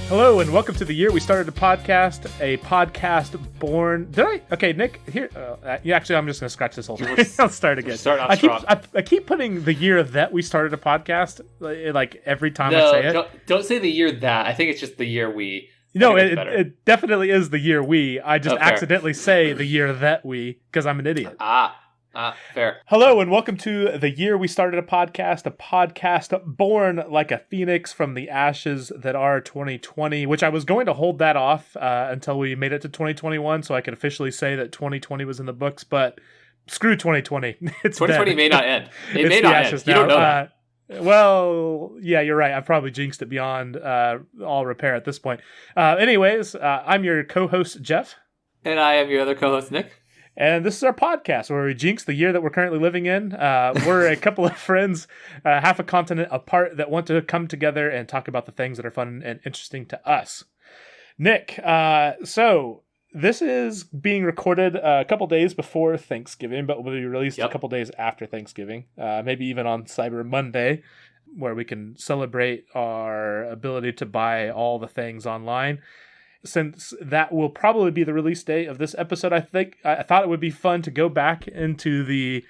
Hello and welcome to the year we started a podcast born. Okay, Nick. Here, actually, I'm just gonna scratch this whole thing. I'll start again. I keep putting the year that we started a podcast like every time I say it. Don't say the year that. I think it's just the year we. No, it definitely is the year we. I just accidentally say the year that we because I'm an idiot. Fair. Hello and welcome to the year we started a podcast born like a phoenix from the ashes that are 2020, which I was going to hold that off until we made it to 2021 so I could officially say that 2020 was in the books, but screw 2020. It's 2020 dead. may not end. It may not end. You now. don't know that. Well, yeah, you're right. I've probably jinxed it beyond all repair at this point. Anyways, I'm your co-host, Jeff. And I am your other co-host, Nick. And this is our podcast where we jinx the year that we're currently living in. We're a couple of friends, half a continent apart, that want to come together and talk about the things that are fun and interesting to us. Nick, so this is being recorded a couple days before Thanksgiving, but will be released a couple days after Thanksgiving, maybe even on Cyber Monday, where we can celebrate our ability to buy all the things online. Since that will probably be the release date of this episode, I thought it would be fun to go back into the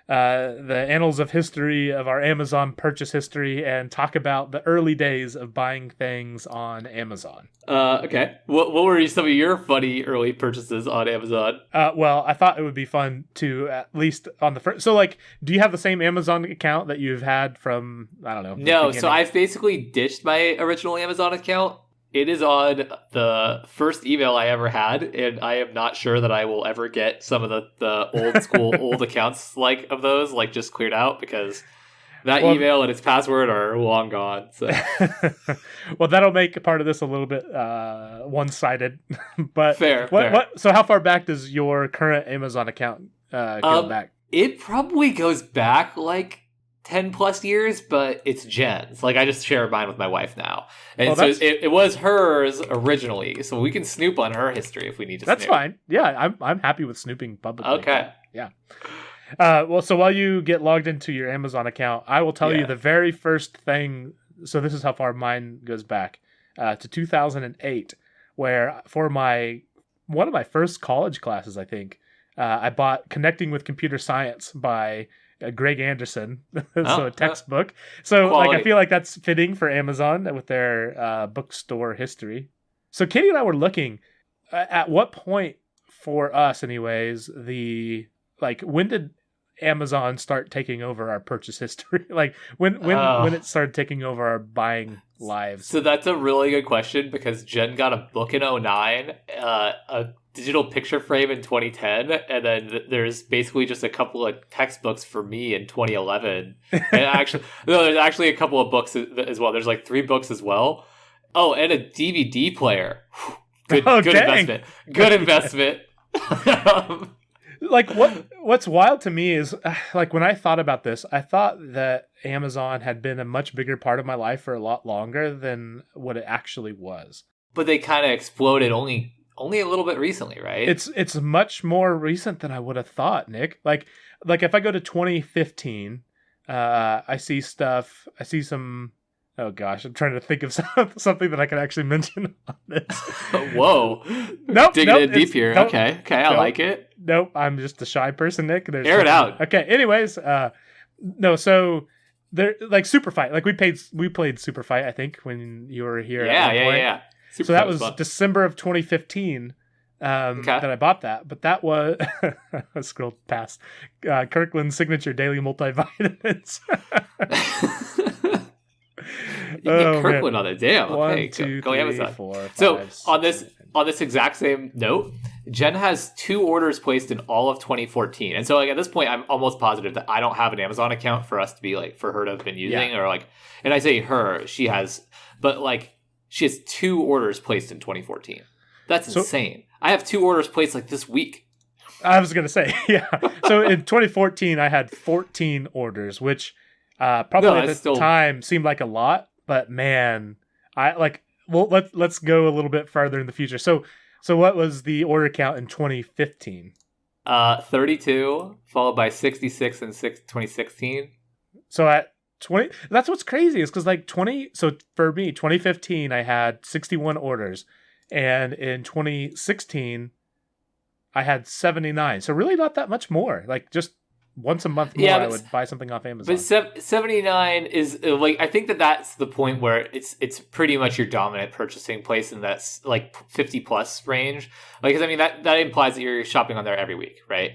annals of history of our Amazon purchase history and talk about the early days of buying things on Amazon. Okay. What were some of your funny early purchases on Amazon? Well, I thought it would be fun to at least on the first. So, like, do you have the same Amazon account that you've had from, I don't know? No, so I've basically ditched my original Amazon account. It is on the first email I ever had, and I am not sure that I will ever get some of the old school old accounts of those just cleared out because that email and its password are long gone. So. Well, that'll make part of this a little bit one-sided. But fair. So how far back does your current Amazon account go back? It probably goes back 10 plus years, but it's Jen's. I just share mine with my wife now. And so it was hers originally. So we can snoop on her history if we need to. That's fine. Yeah, I'm happy with snooping publicly. Okay. Yeah. Well, so while you get logged into your Amazon account, I will tell you the very first thing. So this is how far mine goes back to 2008, where for one of my first college classes, I think, I bought Connecting with Computer Science by Greg Anderson, so a textbook. So quality. I feel like that's fitting for Amazon with their bookstore history. So Katie and I were looking at what point for us, anyways, when did Amazon start taking over our purchase history? When it started taking over our buying lives? So that's a really good question because Jen got a book in 2009, a digital picture frame in 2010, and then there's basically just a couple of textbooks for me in 2011. And there's actually a couple of books as well. There's 3 books as well. Oh, and a DVD player. Good investment. Good investment. What's wild to me is when I thought about this, I thought that Amazon had been a much bigger part of my life for a lot longer than what it actually was. But they kind of exploded only a little bit recently, right? It's much more recent than I would have thought, Nick. Like if I go to 2015, I see some. Oh gosh, I'm trying to think of something that I can actually mention on this. Whoa! Digging in deep here. Okay, I like it. Nope, I'm just a shy person, Nick. Air it out. Okay. Anyways, no. So there, Super Fight. We played Super Fight. I think when you were here. Yeah. So that was fun. December of 2015 that I bought that. But that was... I scrolled past. Kirkland's Signature Daily Multivitamins. You get Kirkland on it. Damn. 1, 2, 3, Amazon. 4, 5, so 6, on this exact same note, Jen has 2 orders placed in all of 2014. And so at this point, I'm almost positive that I don't have an Amazon account for us to be for her to have been using and I say her, she has, but she has 2 orders placed in 2014. That's insane. I have 2 orders placed this week. I was going to say, yeah. So in 2014, I had 14 orders, which probably at the time seemed like a lot. But man, let's go a little bit further in the future. So what was the order count in 2015? 32, followed by 66 in 2016. So at 20. That's what's crazy is because like 20. So for me, 2015, I had 61 orders, and in 2016, I had 79. So really, not that much more. Like just once a month more, I would buy something off Amazon. But 79 is like, I think that's the point where it's pretty much your dominant purchasing place in that like 50 plus range. Like, 'cause I mean that implies that you're shopping on there every week, right?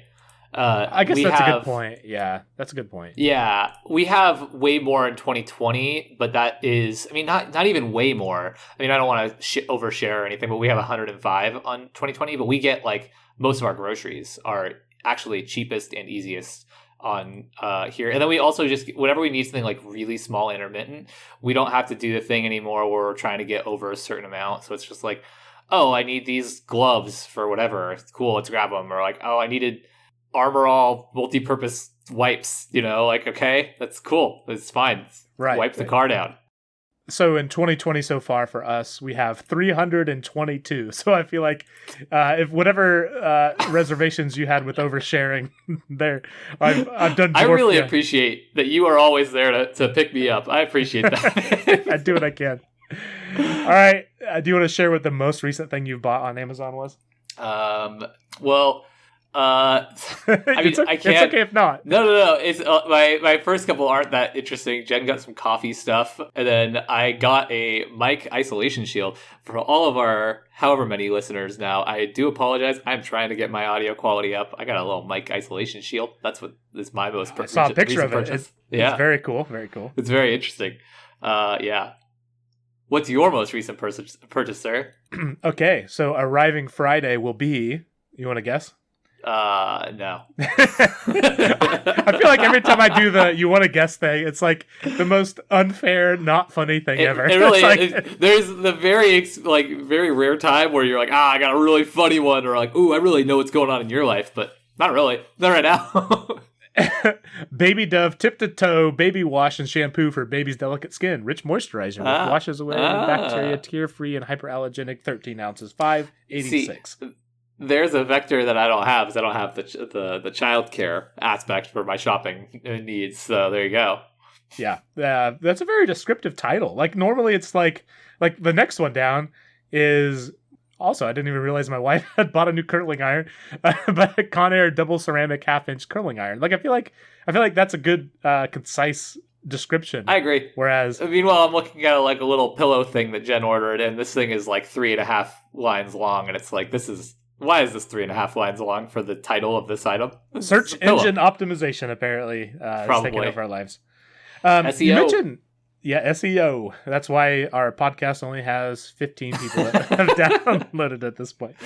I guess that's a good point. Yeah, that's a good point. Yeah, we have way more in 2020, but that is, I mean, not even way more. I mean, I don't want to overshare or anything, but we have 105 on 2020. But we get like most of our groceries are actually cheapest and easiest on here, and then we also just, whenever we need something like really small, intermittent, we don't have to do the thing anymore where we're trying to get over a certain amount. So it's just like, oh, I need these gloves for whatever. It's cool, let's grab them. Or like, oh, I needed Armor All multi-purpose wipes, like, okay, that's cool, it's fine, right, wipe the car down. So in 2020 so far for us, we have 322. So I feel like if whatever reservations you had with oversharing there, I've done. I really appreciate that you are always there to pick me up. I appreciate that. I do what I can. All right, do you want to share what the most recent thing you've bought on Amazon was? Well, I mean, I can't. It's okay if not. No. It's my first couple aren't that interesting. Jen got some coffee stuff, and then I got a mic isolation shield for all of our however many listeners now. I do apologize. I'm trying to get my audio quality up. I got a little mic isolation shield. That's what is my most. I saw a picture of it. It's very cool. Very cool. It's very interesting. Yeah. What's your most recent purchase, sir? Okay, so arriving Friday will be. You want to guess? No. I feel like every time I do the you want to guess thing, it's like the most unfair, not funny thing ever. It really there's the very rare time where you're like, I got a really funny one, or like, ooh, I really know what's going on in your life, but not really. Not right now. Baby Dove tip to toe baby wash and shampoo for baby's delicate skin. Rich moisturizer which washes away bacteria, tear-free and hyperallergenic. 13 ounces, $5.86. There's a vector that I don't have, because I don't have the child care aspect for my shopping needs. So there you go. Yeah, that's a very descriptive title. Like normally it's like the next one down is also, I didn't even realize my wife had bought a new curling iron, but a Conair double ceramic 1/2-inch curling iron. Like I feel like that's a good concise description. I agree. Whereas, meanwhile, I'm looking at like a little pillow thing that Jen ordered, and this thing is like 3.5 lines long, and it's like, why is this 3.5 lines long for the title of this item? Search engine optimization apparently is taking over our lives. SEO. You mentioned, SEO. That's why our podcast only has 15 people that have downloaded at this point.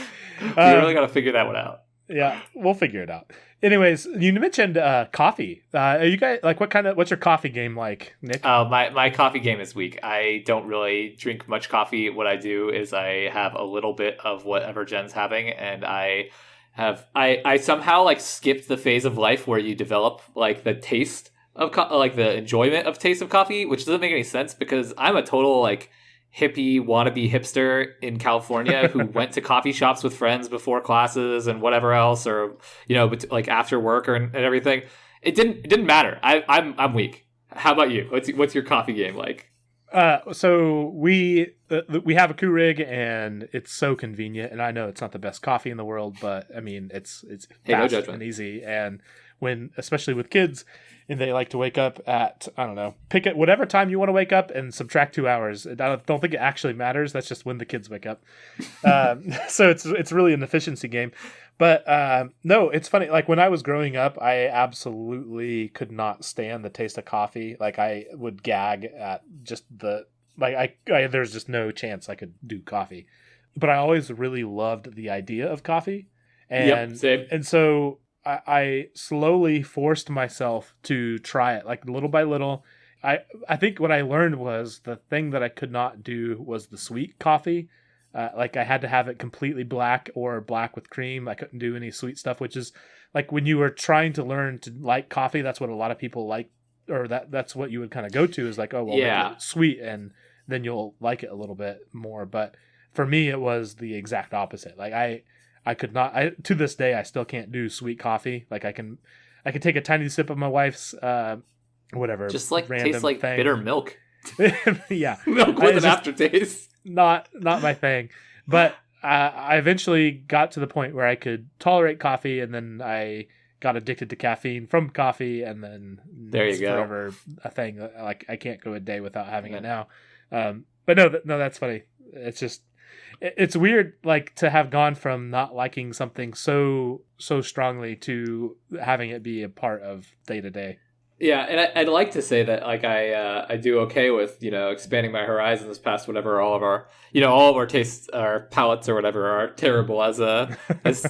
You really got to figure that one out. Yeah, we'll figure it out. Anyways, you mentioned coffee. Are you guys like what's your coffee game like, Nick? My coffee game is weak. I don't really drink much coffee. What I do is I have a little bit of whatever Jen's having, and I somehow like skipped the phase of life where you develop like the taste of like the enjoyment of taste of coffee, which doesn't make any sense because I'm a total like hippie wannabe hipster in California who went to coffee shops with friends before classes and whatever else, or like after work and everything. It didn't matter. I'm weak. How about you? What's your coffee game like? So we have a Keurig, and it's so convenient. And I know it's not the best coffee in the world, but I mean it's fast and easy. And especially with kids, and they like to wake up at, I don't know, pick it whatever time you want to wake up and subtract 2 hours. I don't think it actually matters. That's just when the kids wake up. So it's really an efficiency game. But no, it's funny. Like when I was growing up, I absolutely could not stand the taste of coffee. Like I would gag at just there's just no chance I could do coffee. But I always really loved the idea of coffee. And, same. And so I slowly forced myself to try it, like little by little. I think what I learned was the thing that I could not do was the sweet coffee. Like I had to have it completely black or black with cream. I couldn't do any sweet stuff, which is like when you were trying to learn to like coffee, that's what a lot of people like, or that's what you would kind of go to is like, oh, well, make it sweet and then you'll like it a little bit more. But for me, it was the exact opposite. Like I could not. To this day, I still can't do sweet coffee. Like I can take a tiny sip of my wife's whatever, Just like random tastes like thing. bitter milk. Yeah, Milk with an aftertaste. not my thing. But I eventually got to the point where I could tolerate coffee, and then I got addicted to caffeine from coffee, and then There you it's go. forever a thing. Like I can't go a day without having it Yeah. now. But no, that's funny. It's just it's weird, like to have gone from not liking something so strongly to having it be a part of day to day. Yeah, and I'd like to say that like I do okay with expanding my horizons past whatever all of our tastes, our palates or whatever are terrible as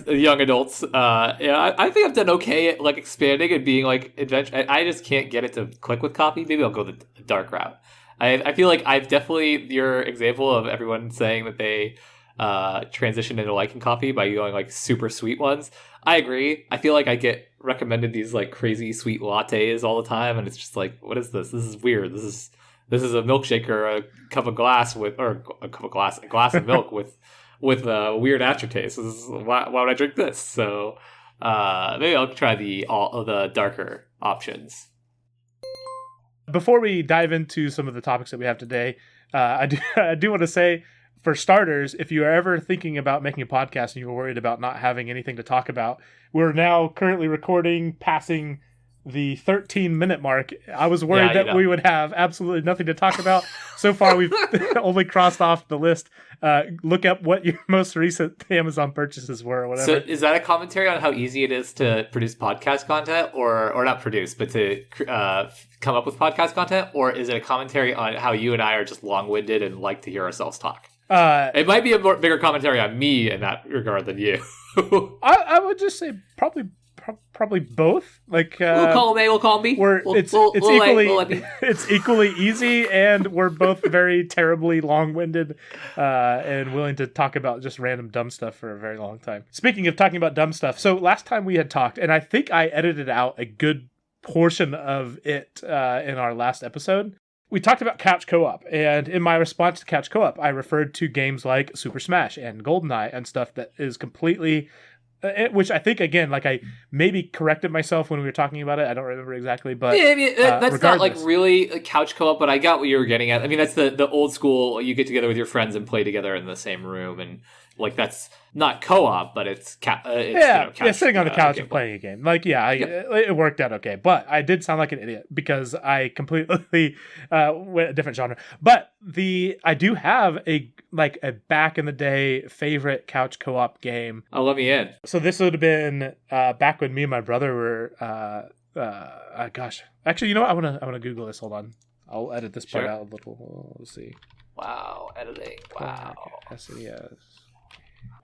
young adults. I think I've done okay at like expanding and being like adventure. I just can't get it to click with coffee. Maybe I'll go the dark route. I feel like I've definitely your example of everyone saying that they transitioned into liking coffee by going like super sweet ones. I agree. I feel like I get recommended these like crazy sweet lattes all the time, and it's just like, what is this? This is weird. This is a milkshake or a cup of glass a glass of milk with a weird aftertaste. Why would I drink this? So maybe I'll try all of the darker options. Before we dive into some of the topics that we have today, I do want to say, for starters, if you are ever thinking about making a podcast and you're worried about not having anything to talk about, we're now currently recording, passing the 13-minute mark. I was worried that we would have absolutely nothing to talk about. So far, we've only crossed off the list. Look up what your most recent Amazon purchases were or whatever. So is that a commentary on how easy it is to produce podcast content, or not produce, but to come up with podcast content? Or is it a commentary on how you and I are just long-winded and like to hear ourselves talk? It might be a bigger commentary on me in that regard than you. I would just say probably both. Like we'll call me. It's equally easy, and we're both very terribly long-winded and willing to talk about just random dumb stuff for a very long time. Speaking of talking about dumb stuff, so last time we had talked, and I think I edited out a good portion of it in our last episode. We talked about couch co-op, and in my response to couch co-op, I referred to games like Super Smash and GoldenEye and stuff that is completely, which I think, again, like I maybe corrected myself when we were talking about it. I don't remember exactly, but yeah, I mean, that's not like regardless. really a couch co-op, but I got what you were getting at. I mean, that's the old school, you get together with your friends and play together in the same room, and like that's not co-op, but it's couch, sitting on the couch and playing a game. Like, it worked out okay, but I did sound like an idiot because I completely went a different genre. But I do have a back in the day favorite couch co-op game. Oh, let me in. So this would have been back when me and my brother were. Gosh, actually, you know what? I want to Google this. Hold on, I'll edit this part out a little. Let's see. Wow, editing. Wow. SNES.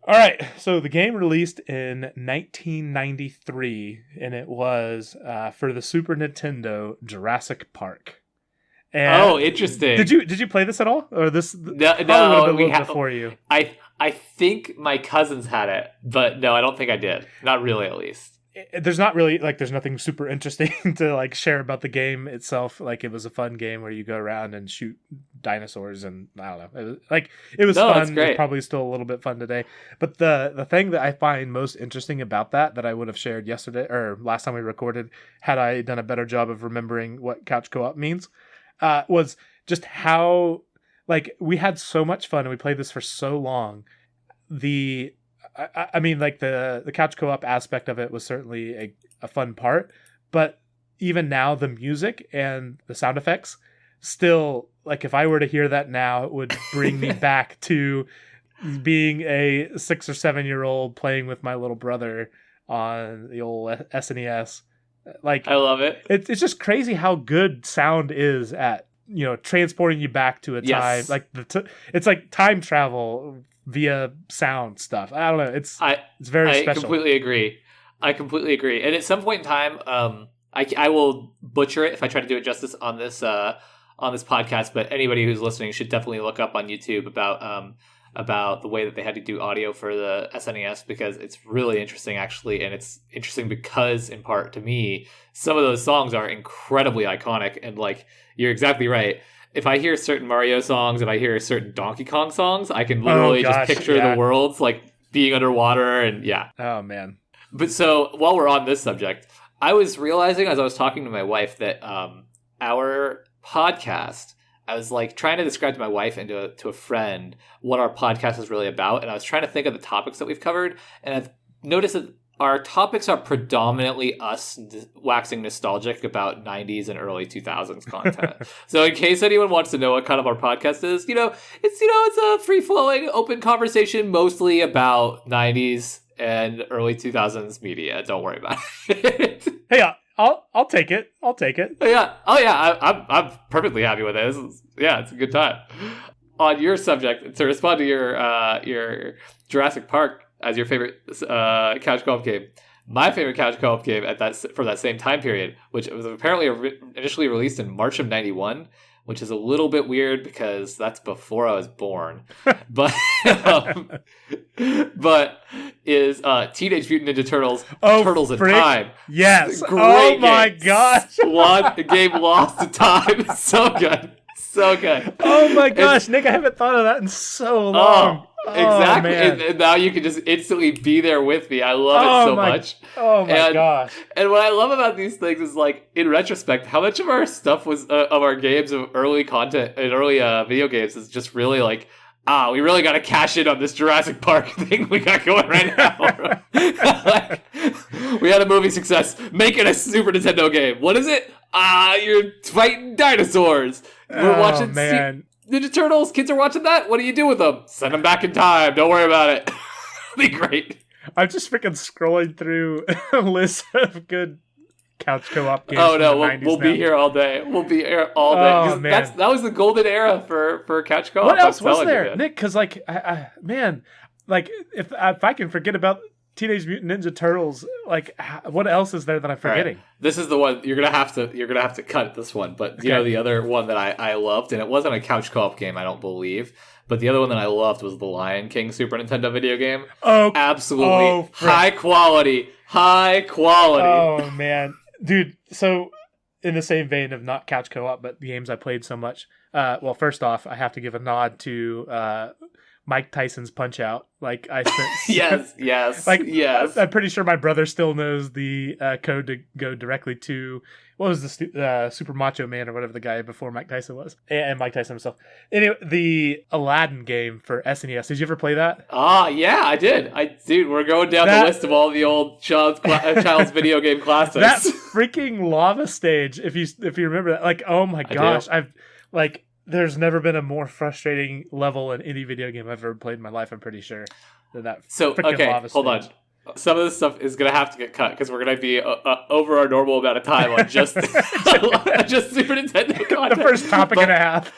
All right, so the game released in 1993, and it was for the Super Nintendo, Jurassic Park. And interesting. Did you play this at all, or this? No, we have before you. I think my cousins had it, but no, I don't think I did. Not really, at least. There's not really there's nothing super interesting to share about the game itself. Like, it was a fun game where you go around and shoot dinosaurs, and I don't know. It was fun. It's probably still a little bit fun today. But the thing that I find most interesting about that I would have shared yesterday or last time we recorded, had I done a better job of remembering what couch co-op means, was just how we had so much fun and we played this for so long. I mean, the couch co-op aspect of it was certainly a fun part, but even now the music and the sound effects still, if I were to hear that now, it would bring me back to being a 6 or 7 year old playing with my little brother on the old SNES. I love it. It's just crazy how good sound is at transporting you back to a time. It's like time travel via sound stuff. I don't know. It's very special. I completely agree. And at some point in time, I will butcher it if I try to do it justice on this podcast. But anybody who's listening should definitely look up on YouTube about the way that they had to do audio for the SNES, because it's really interesting, actually. And it's interesting because, in part to me, some of those songs are incredibly iconic. And you're exactly right. If I hear certain Mario songs, if I hear certain Donkey Kong songs, I can literally just picture the worlds being underwater and yeah. Oh man. But so while we're on this subject, I was realizing as I was talking to my wife that our podcast, I was like trying to describe to my wife and to a friend what our podcast is really about. And I was trying to think of the topics that we've covered. And I've noticed that our topics are predominantly us waxing nostalgic about 90s and early 2000s content. So in case anyone wants to know what kind of our podcast is, it's a free-flowing, open conversation mostly about 90s and early 2000s media. Don't worry about it. Hey, I'll take it. I'll take it. Yeah. Oh yeah. I'm perfectly happy with it. It's a good time. On your subject, to respond to your Jurassic Park as your favorite couch co-op game, my favorite couch co-op game for that same time period, which was apparently initially released in March of '91, which is a little bit weird because that's before I was born, but but is Teenage Mutant Ninja Turtles: Turtles in Time. Yes. Great my game. gosh. The game lost to time. It's so good. So good. Oh my gosh, Nick, I haven't thought of that in so long. Exactly. Man. And now you can just instantly be there with me. I love it so much. Oh my gosh. And what I love about these things is, like, in retrospect, how much of our stuff was of our games, of early content and early video games, is just really like, we really got to cash in on this Jurassic Park thing we got going right now. Like, we had a movie success, making a Super Nintendo game. What is it? You're fighting dinosaurs. We're watching Ninja Turtles. Kids are watching that. What do you do with them? Send them back in time. Don't worry about it. It'll be great. I'm just freaking scrolling through a list of good couch co-op games. Oh no, we'll be here all day. We'll be here all day. Oh, man. That was the golden era for couch co-op. What else was there, Nick? Because like, if I can forget about Teenage Mutant Ninja Turtles, like, what else is there that I'm forgetting? Right. This is the one you're gonna have to cut this one. But you know, the other one that I loved, and it wasn't a couch co-op game, I don't believe. But the other one that I loved was the Lion King Super Nintendo video game. Oh, absolutely high quality. Oh man, dude. So in the same vein of not couch co-op, but the games I played so much. Well, first off, I have to give a nod to Mike Tyson's Punch-Out! Like, I spent yes. I'm pretty sure my brother still knows the code to go directly to what was the Super Macho Man or whatever the guy before Mike Tyson was, and Mike Tyson himself. Anyway, the Aladdin game for SNES. Did you ever play that? Yeah, I did. Dude, we're going down the list of all the old child's video game classics. That freaking lava stage, if you remember that, like, oh my gosh, there's never been a more frustrating level in any video game I've ever played in my life, I'm pretty sure, than that. So, okay, hold on. Some of this stuff is going to have to get cut because we're going to be over our normal amount of time on just just Super Nintendo content. The first topic and a half.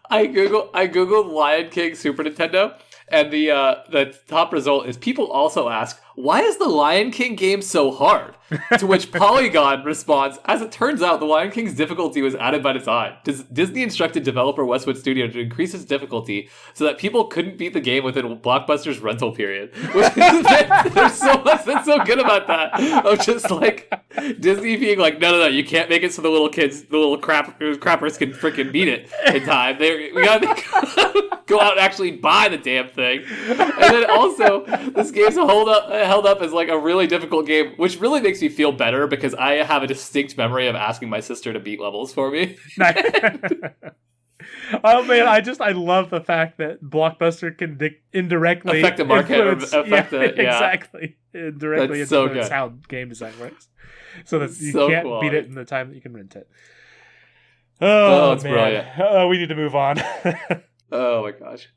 I googled Lion King Super Nintendo, and the top result is people also ask, why is the Lion King game so hard? To which Polygon responds, as it turns out, the Lion King's difficulty was added by design. Disney instructed developer Westwood Studio to increase its difficulty so that people couldn't beat the game within Blockbuster's rental period. There's so much that's so good about that. Of just like Disney being like, no, you can't make it so the little crappers can freaking beat it in time. We gotta go out and actually buy the damn thing. And then also, this game's held up as like a really difficult game, which really makes me feel better because I have a distinct memory of asking my sister to beat levels for me. Oh man, I love the fact that Blockbuster can indirectly affect the market, exactly, indirectly influence how game design works, so that you can't beat it in the time that you can rent it. Oh man, brilliant. Oh, we need to move on. Oh my gosh.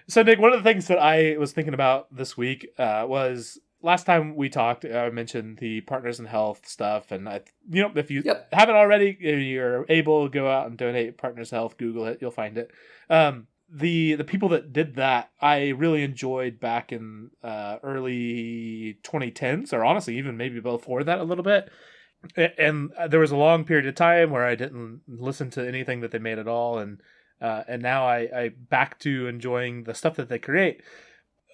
So Nick, one of the things that I was thinking about this week was last time we talked, I mentioned the Partners in Health stuff, and if you haven't already, you're able to go out and donate Partners in Health. Google it, you'll find it. The people that did that, I really enjoyed back in early 2010s, or honestly, even maybe before that a little bit. And there was a long period of time where I didn't listen to anything that they made at all, and now I back to enjoying the stuff that they create.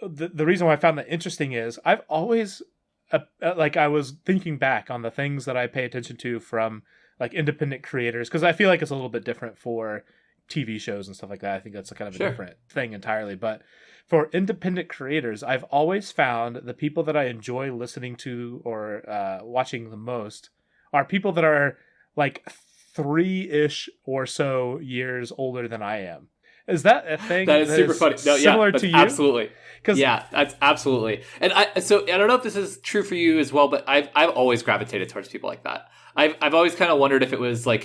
The reason why I found that interesting is I've always I was thinking back on the things that I pay attention to from like independent creators, because I feel like it's a little bit different for TV shows and stuff like that. I think that's a kind of a different thing entirely. But for independent creators, I've always found the people that I enjoy listening to or watching the most are people that are like 3-ish or so years older than I am. Is that a thing That is super funny. No, similar that's to you? Absolutely. 'Cause- Yeah, that's absolutely. And I don't know if this is true for you as well, but I've always gravitated towards people like that. I've always kind of wondered if it was like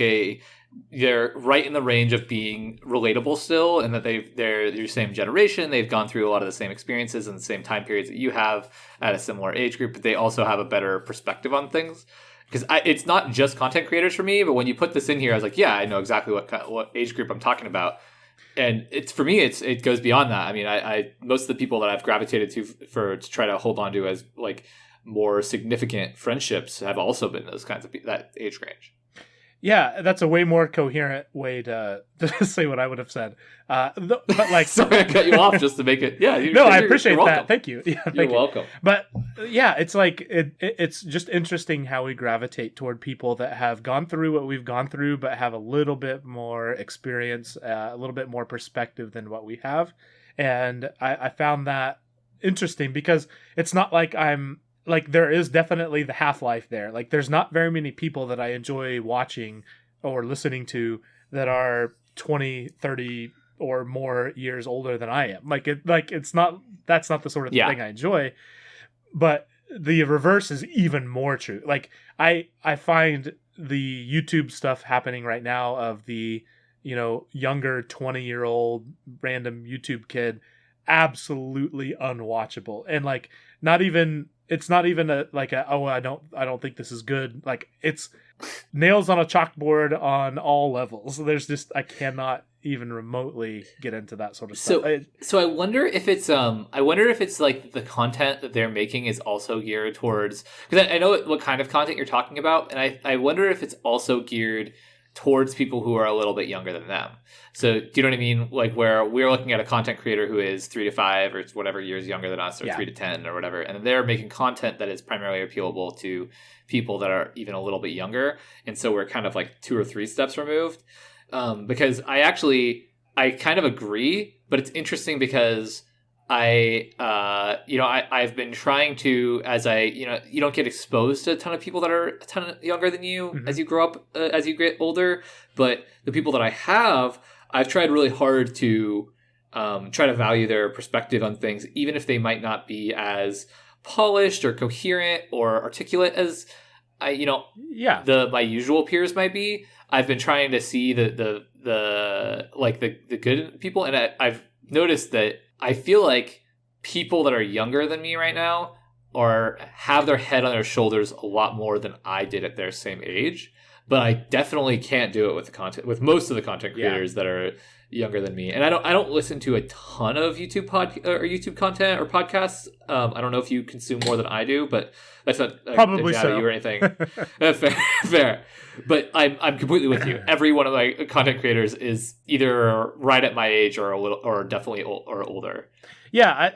they're right in the range of being relatable still, and that they're your same generation, they've gone through a lot of the same experiences in the same time periods that you have at a similar age group, but they also have a better perspective on things. Because it's not just content creators for me, but when you put this in here, I was like, yeah, I know exactly what age group I'm talking about. And it's for me, it goes beyond that. I mean, I most of the people that I've gravitated to try to hold on to as like more significant friendships have also been those kinds of that age range. Yeah, that's a way more coherent way to say what I would have said. But like, sorry, I cut you off just to make it. Yeah, no, I appreciate that. Thank you. Yeah, you're welcome. But yeah, it's like it's just interesting how we gravitate toward people that have gone through what we've gone through, but have a little bit more experience, a little bit more perspective than what we have. And I found that interesting because it's not like I'm. Like, there is definitely the half-life there. Like, there's not very many people that I enjoy watching or listening to that are 20, 30 or more years older than I am. That's not the sort of thing I enjoy. But the reverse is even more true. Like, I find the YouTube stuff happening right now of the, younger 20-year-old random YouTube kid absolutely unwatchable. And like, it's not even I don't think this is good. Like, it's nails on a chalkboard on all levels. There's just, I cannot even remotely get into that sort of stuff. So I wonder if it's like the content that they're making is also geared towards, because I know what kind of content you're talking about, and I wonder if it's also geared towards people who are a little bit younger than them. So do you know what I mean? Like, where we're looking at a content creator who is 3 to 5 or whatever years younger than us, or 3 to 10 or whatever, and they're making content that is primarily appealable to people that are even a little bit younger. And so we're kind of like 2 or 3 steps removed. Because I kind of agree, but it's interesting because I've been trying to, you don't get exposed to a ton of people that are a ton younger than you as you grow up, as you get older. But the people that I have, I've tried really hard to try to value their perspective on things, even if they might not be as polished or coherent or articulate as my usual peers might be. I've been trying to see the good people, and I've noticed that I feel like people that are younger than me right now have their head on their shoulders a lot more than I did at their same age. But I definitely can't do it with most of the content creators that are younger than me. And I don't listen to a ton of YouTube YouTube content or podcasts. I don't know if you consume more than I do, but that's not probably a so you or anything. Fair. But I'm completely with you. Every one of my content creators is either right at my age or definitely older. Yeah,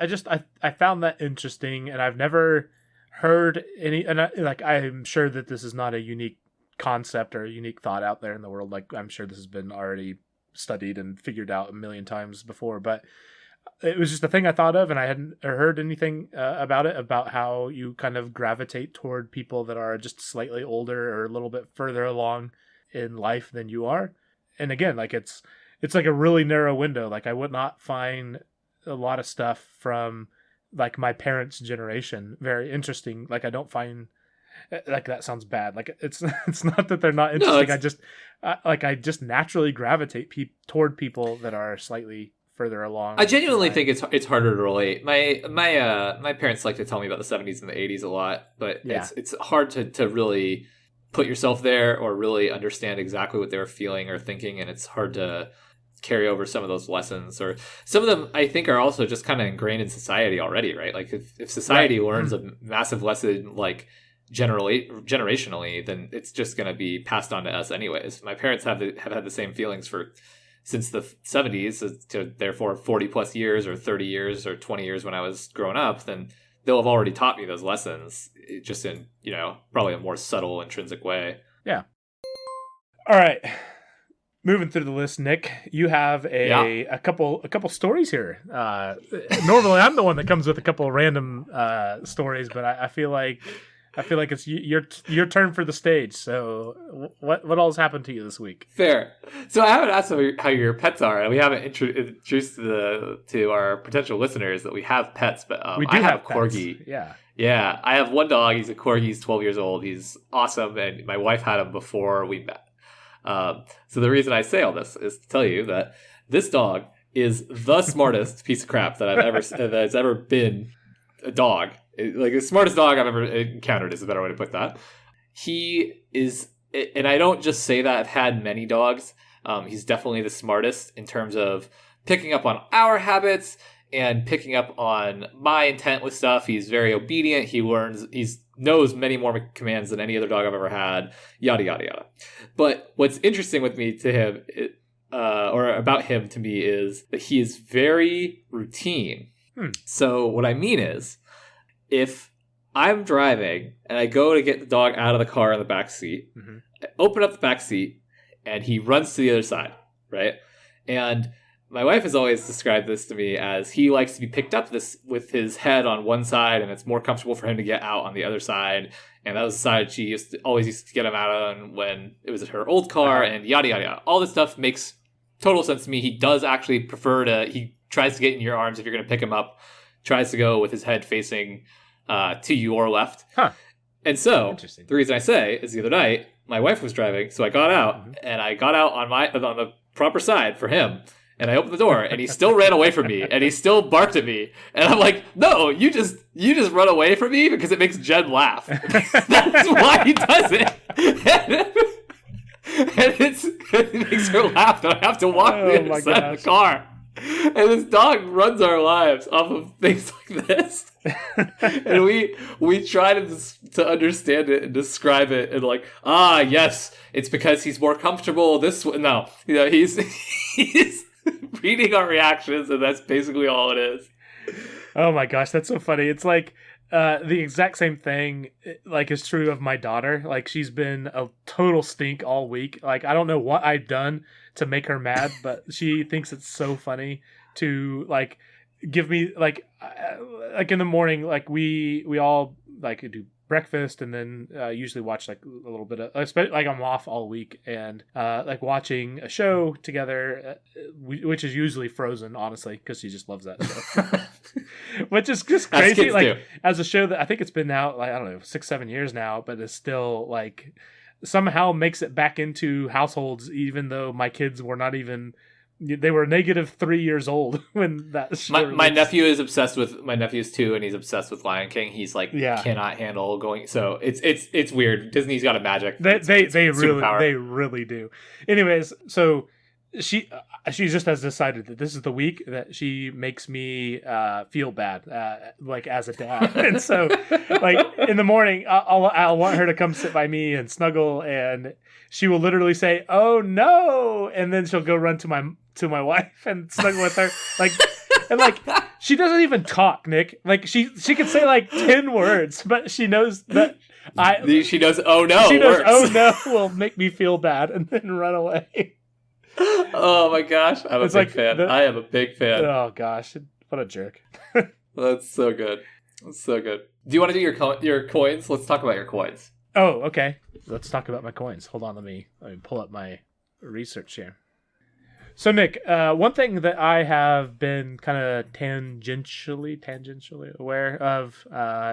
I found that interesting, and I've never heard any. And I'm sure that this is not a unique concept or a unique thought out there in the world. Like, I'm sure this has been already studied and figured out a million times before, but it was just a thing I thought of, and I hadn't heard anything about how you kind of gravitate toward people that are just slightly older or a little bit further along in life than you are. And again, like, it's like a really narrow window. Like, I would not find a lot of stuff from like my parents' generation very interesting. Like, I don't find, like, that sounds bad. Like, it's not that they're not interesting. No, I just naturally gravitate toward people that are slightly further along. I genuinely think it's harder to relate. My parents like to tell me about the 70s and the 80s a lot, but it's hard to really put yourself there or really understand exactly what they were feeling or thinking, and it's hard to carry over some of those lessons. Or some of them I think are also just kind of ingrained in society already, right? Like, if society learns a massive lesson, like, generationally, then it's just going to be passed on to us anyways. My parents have had the same feelings since the 70s, to therefore 40 plus years or 30 years or 20 years when I was growing up. Then they'll have already taught me those lessons, just in, probably a more subtle, intrinsic way. Yeah. All right. Moving through the list, Nick, you have a couple stories here. Normally, I'm the one that comes with a couple of random stories, but I feel like I feel like it's your turn for the stage. So what all's happened to you this week? Fair. So I haven't asked how your pets are, and we haven't introduced to our potential listeners that we have pets. But we do I have a pets. corgi. Yeah. Yeah, I have one dog. He's a corgi. He's 12 years old. He's awesome, and my wife had him before we met. So the reason I say all this is to tell you that this dog is the smartest piece of crap that's ever been a dog. Like the smartest dog I've ever encountered is a better way to put that. He is, and I don't just say that. I've had many dogs. He's definitely the smartest in terms of picking up on our habits and picking up on my intent with stuff. He's very obedient. He knows many more commands than any other dog I've ever had. Yada yada yada. But what's interesting with me to him, or about him to me, is that he is very routine. So what I mean is, if I'm driving and I go to get the dog out of the car in the back seat, I open up the back seat and he runs to the other side, right? And my wife has always described this to me as he likes to be picked up with his head on one side, and it's more comfortable for him to get out on the other side. And that was the side she always used to get him out on when it was her old car, and yada yada yada. All this stuff makes total sense to me. He does actually he tries to get in your arms if you're going to pick him up, tries to go with his head facing to your left. And so the reason I say is the other night my wife was driving, so I got out and I got out on the proper side for him, and I opened the door and he still ran away from me and he still barked at me, and I'm like, no, you just run away from me because it makes Jen laugh. That's why he does it. And it makes her laugh that I have to walk the other side of the car. And this dog runs our lives off of things like this. And we try to understand it and describe it, and like, yes, it's because he's more comfortable this way. No, he's reading our reactions, and that's basically all it is. Oh my gosh, that's so funny. It's like the exact same thing like is true of my daughter. Like, she's been a total stink all week. Like, I don't know what I've done to make her mad, but she thinks it's so funny to like give me like in the morning, like we all like do breakfast and then usually watch like a little bit of, like I'm off all week, and like watching a show together, which is usually Frozen, honestly, because she just loves that show. Which is just crazy, like as a show that I think it's been out like, I don't know, 6-7 years now, but it's still like somehow makes it back into households, even though my kids were not even, they were -3 years old when that show my nephew is obsessed with, my nephew's 2 and he's obsessed with Lion King. He's like, cannot handle going, so it's weird. Disney's got a magic. They really do. Anyways, so she just has decided that this is the week that she makes me feel bad, like as a dad. And so like in the morning I'll want her to come sit by me and snuggle, and she will literally say, "Oh no," and then she'll go run to my wife and snuggle with her, like, and like she doesn't even talk, Nick. Like she can say like 10 words, but she knows that she knows "oh no" she knows works. "oh no" will make me feel bad and then run away. Oh my gosh, I'm a big fan. I am a big fan. Oh gosh, what a jerk. That's so good. That's so good. Do you want to do your coins? Let's talk about your coins. Oh, okay. Let's talk about my coins. Hold on, let me pull up my research here. So Nick, one thing that I have been kind of tangentially aware of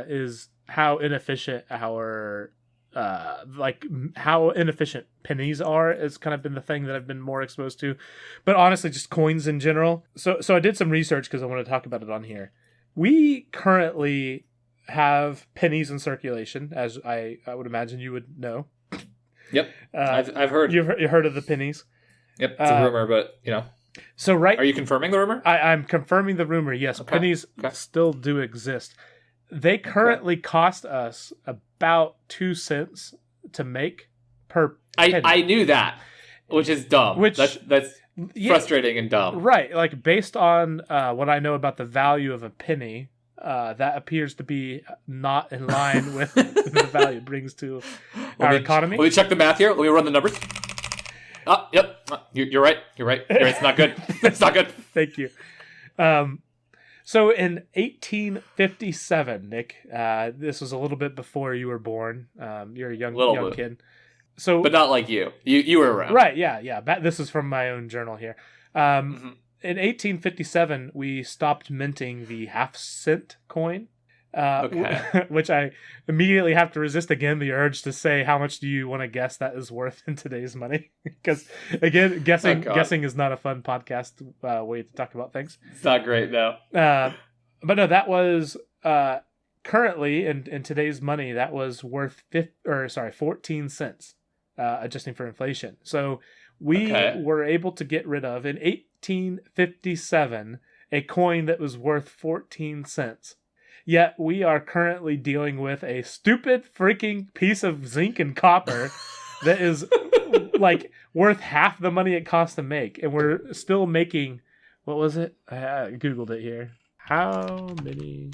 is how inefficient how inefficient pennies are has kind of been the thing that I've been more exposed to, but honestly just coins in general. So I did some research because I want to talk about it on here. We currently have pennies in circulation, as I would imagine you would know. Yep, I've heard. You've heard of the pennies. Yep, it's a rumor, but you know. So are you confirming the rumor? I'm confirming the rumor. Yes, okay. Pennies still do exist. They currently cost us about 2 cents to make per penny. I knew that, which is dumb. That's frustrating and dumb. Right. Like, based on what I know about the value of a penny, that appears to be not in line with the value it brings to our economy. Let me check the math here. Let me run the numbers. Yep. You're right. You're right. It's not good. It's not good. Thank you. So in 1857, Nick, this was a little bit before you were born. You're a young kid. So, but not like you. You were around. Right, yeah. This is from my own journal here. In 1857, we stopped minting the half-cent coin, which I immediately have to resist again the urge to say, how much do you want to guess that is worth in today's money? Because, again, guessing is not a fun podcast way to talk about things. It's not great, though. But no, that was currently, in today's money, that was worth 14 cents, adjusting for inflation. So we were able to get rid of, in 1857, a coin that was worth 14 cents. Yet we are currently dealing with a stupid freaking piece of zinc and copper that is like worth half the money it costs to make. And we're still making, what was it? I Googled it here. How many?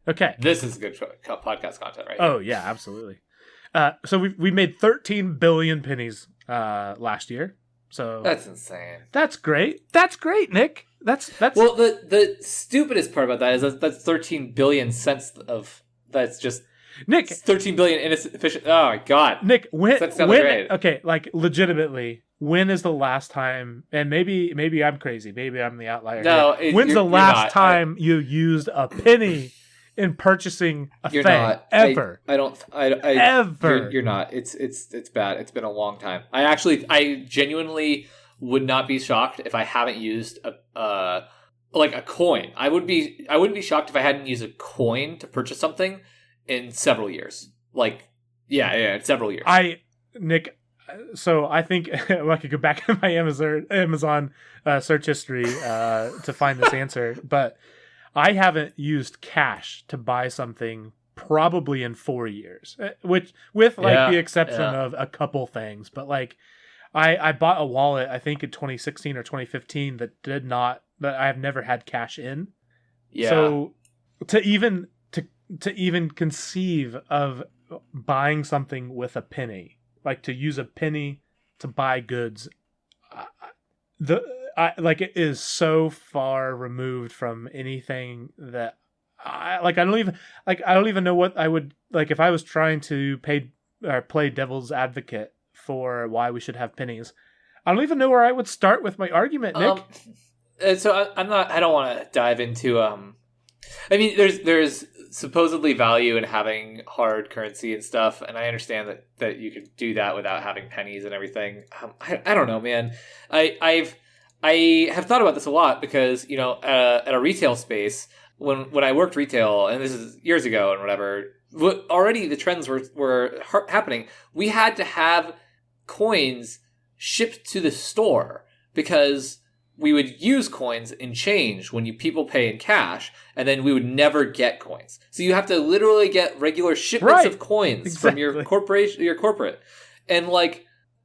Okay. This is good podcast content, right? Oh, yeah, absolutely. So we made 13 billion pennies last year. So that's insane. That's great. That's great, Nick. That's well. The stupidest part about that is that's 13 billion cents of that's just Nick. 13 billion inefficient. Oh my god, Nick. When great. Okay, like legitimately, when is the last time? And maybe I'm crazy. Maybe I'm the outlier. No, when's the last time you used a penny in purchasing a thing? Not. Ever. I don't. Ever. You're not. It's bad. It's been a long time. I genuinely would not be shocked if I haven't used a coin. I wouldn't be shocked if I hadn't used a coin to purchase something in several years. Several years. Nick. So I think I could go back in my Amazon search history to find this answer, but I haven't used cash to buy something probably in 4 years, which with the exception of a couple things. But like, I bought a wallet, I think in 2016 or 2015 that I have never had cash in. Yeah. So to even conceive of buying something with a penny, like to use a penny to buy goods, it is so far removed from anything that I don't even know what I would like if I was trying to play devil's advocate for why we should have pennies. I don't even know where I would start with my argument, Nick. So I don't want to dive into I mean, there's supposedly value in having hard currency and stuff, and I understand that you could do that without having pennies and everything. I don't know, man. I have thought about this a lot because, at a retail space, when I worked retail, and this is years ago and whatever, already the trends were happening. We had to have coins shipped to the store because we would use coins in change when people pay in cash, and then we would never get coins. So you have to literally get regular shipments of coins from your corporation, your corporate, and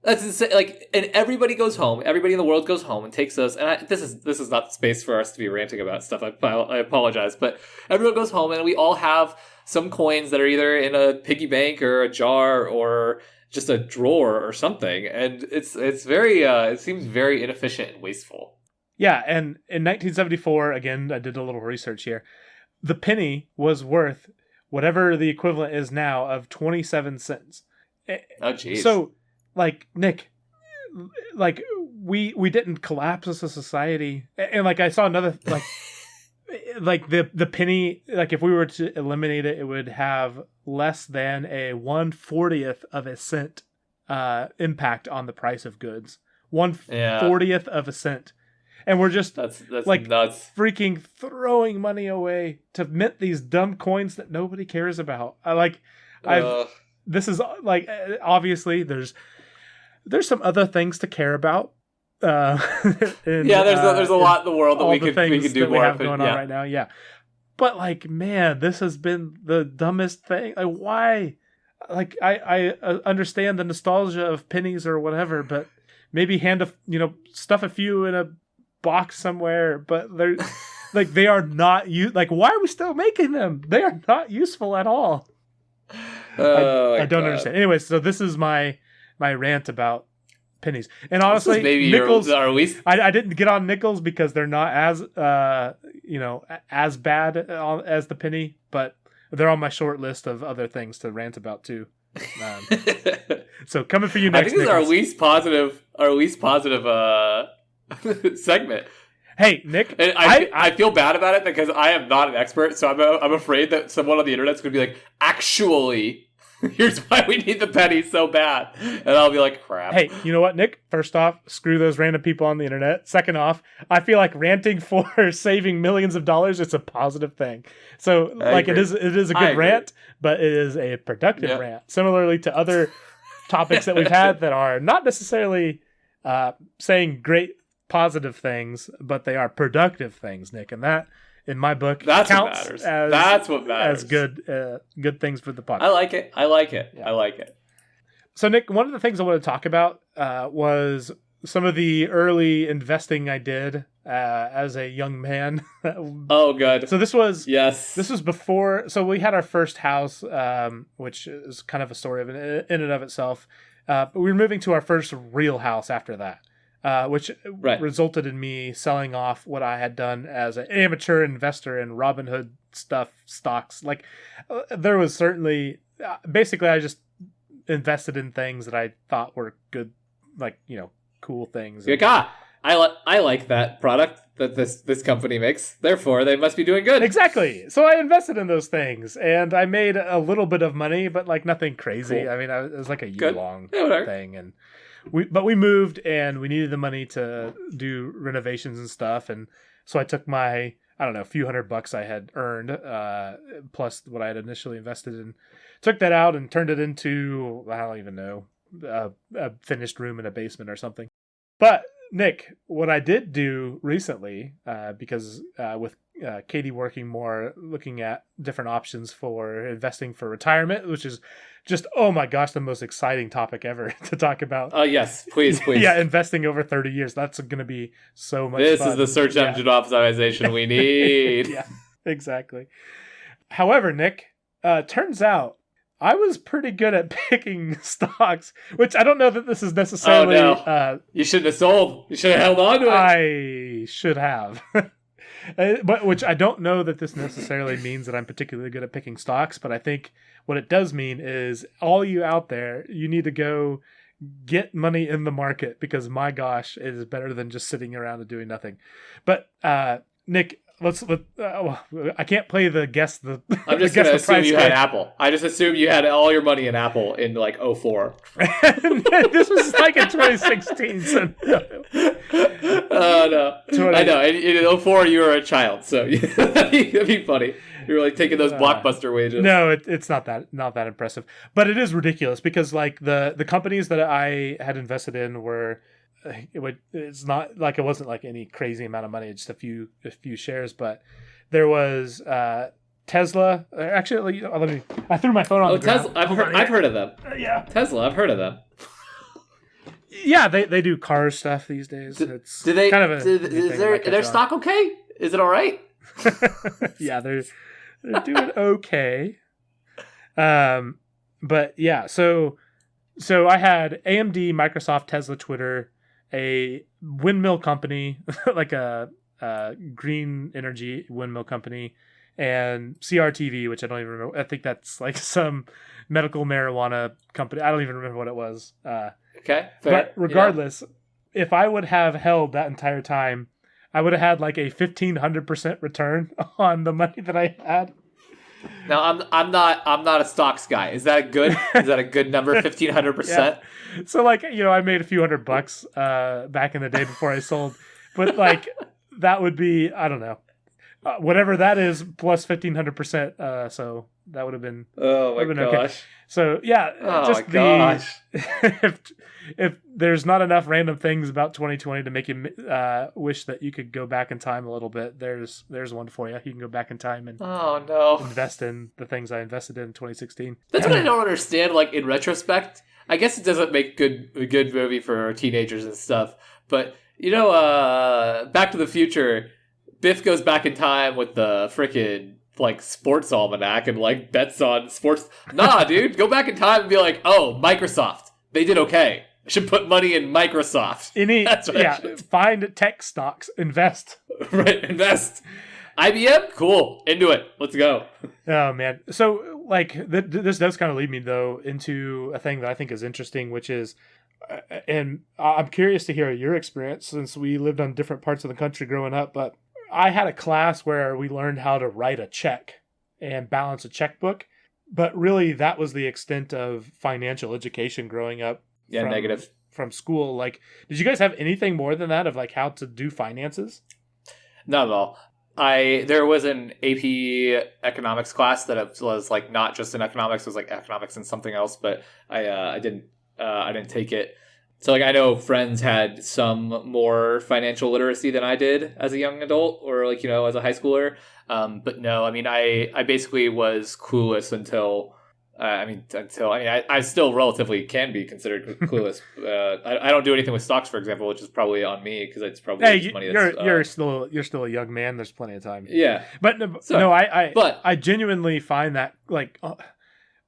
that's insane. And everybody goes home. Everybody in the world goes home and takes those. And this is not the space for us to be ranting about stuff. I apologize, but everyone goes home, and we all have some coins that are either in a piggy bank or a jar or just a drawer or something. And it's very it seems very inefficient and wasteful. Yeah, and in 1974, again, I did a little research here. The penny was worth whatever the equivalent is now of 27 cents. Oh, geez. So, Nick, we didn't collapse as a society. And I saw another, the penny, if we were to eliminate it, it would have less than a 1/40th of a cent impact on the price of goods. 1/40th of a cent. And we're just that's nuts. Freaking throwing money away to mint these dumb coins that nobody cares about. This is obviously there's some other things to care about. There's a lot in the world that we could do more. We have going on right now. Yeah, but man, this has been the dumbest thing. Why? I understand the nostalgia of pennies or whatever, but maybe stuff a few in a box somewhere, but they're they are not why are we still making them? They are not useful at all. I don't understand. Anyway, so this is my rant about pennies. And honestly, maybe nickels. our least. I didn't get on nickels because they're not as as bad as the penny, but they're on my short list of other things to rant about too. So coming for you next. I think this is our least positive segment. Hey, Nick, and I feel bad about it because I am not an expert, so I'm afraid that someone on the internet's going to be like, actually, here's why we need the penny so bad. And I'll be like, crap. Hey, you know what, Nick? First off, screw those random people on the internet. Second off, I feel like ranting for saving millions of dollars is a positive thing. So, like, it is a good rant, but it is a productive rant. Similarly to other topics that we've had that are not necessarily saying great positive things, but they are productive things, Nick. And that, in my book, counts that's what matters. As good things for the podcast. I like it. Yeah. I like it. So, Nick, one of the things I want to talk about was some of the early investing I did as a young man. Oh, good. So this was before. So we had our first house, which is kind of a story in and of itself. But we were moving to our first real house after that. Which resulted in me selling off what I had done as an amateur investor in Robinhood stocks. Like, there was certainly, basically, I just invested in things that I thought were good, like, cool things. I like that product that this company makes. Therefore, they must be doing good. Exactly. So I invested in those things, and I made a little bit of money, but like nothing crazy. Cool. I mean, it was like a year-long thing, and we moved, and we needed the money to do renovations and stuff, and so I took my, I don't know, a few $100 I had earned, plus what I had initially invested in, took that out and turned it into, I don't even know, a finished room in a basement or something. But Nick, what I did do recently, because with Katie working more, looking at different options for investing for retirement, which is just, oh my gosh, the most exciting topic ever to talk about. Yes, please. Yeah, investing over 30 years. That's going to be so much fun. This is the search engine optimization we need. Yeah, exactly. However, Nick, turns out I was pretty good at picking stocks, which I don't know that this is necessarily... Oh, no. You shouldn't have sold. You should have held on to it. I should have. But which I don't know that this necessarily means that I'm particularly good at picking stocks, but I think what it does mean is all you out there, you need to go get money in the market, because my gosh, it is better than just sitting around and doing nothing. But Nick, I can't play the guess the. I'm just going to assume you had Apple. I just assume you had all your money in Apple in like 2004. This was like in 2016. So no. I know. In 2004, you were a child, so that'd be funny. You were like taking those Blockbuster wages. No, it's not that impressive, but it is ridiculous because like the companies that I had invested in were. It's not like it wasn't like any crazy amount of money, just a few shares, but there was Tesla. Actually, I threw my phone on the Tesla. ground. I've heard of them. Yeah, Tesla. I've heard of them. Yeah, they do car stuff these days. It's do they? Kind of is their stock okay? Is it all right? Yeah, they're doing okay. But yeah, so I had AMD, Microsoft, Tesla, Twitter, a windmill company, like a green energy windmill company, and CRTV, which I don't even remember. I think that's like some medical marijuana company. I don't even remember what it was. Okay, fair. But regardless, if I would have held that entire time, I would have had like a 1,500% return on the money that I had. Now I'm not a stocks guy. Is that good? Is that a good number? 1,500%. Yeah. So like, I made a few $100 back in the day before I sold, but like that would be, I don't know, whatever that is plus 1,500%. So that would have been. Oh my gosh. Okay. So yeah, just if there's not enough random things about 2020 to make you wish that you could go back in time a little bit, there's one for you. You can go back in time and invest in the things I invested in 2016. That's what I don't understand. Like in retrospect, I guess it doesn't make a good movie for teenagers and stuff. But Back to the Future, Biff goes back in time with the frickin' like sports almanac and like bets on sports. Nah, dude, go back in time and be like, oh, Microsoft, they did okay. I should put money in Microsoft. That's what I should. Find tech stocks, invest. Right, invest. IBM, cool, into it. Let's go. Oh man, so like this does kind of lead me though into a thing that I think is interesting, which is, and I'm curious to hear your experience since we lived on different parts of the country growing up. But I had a class where we learned how to write a check and balance a checkbook, but really that was the extent of financial education growing up. Yeah, negative from school. Like, did you guys have anything more than that of like how to do finances? Not at all. There was an AP economics class that was like not just in economics, it was like economics and something else, but I didn't take it. So like I know friends had some more financial literacy than I did as a young adult or like, as a high schooler. But no, I mean I basically was clueless until I still relatively can be considered clueless. I don't do anything with stocks, for example, which is probably on me because it's probably money. You're still a young man. There's plenty of time. Yeah, but no, I genuinely find that like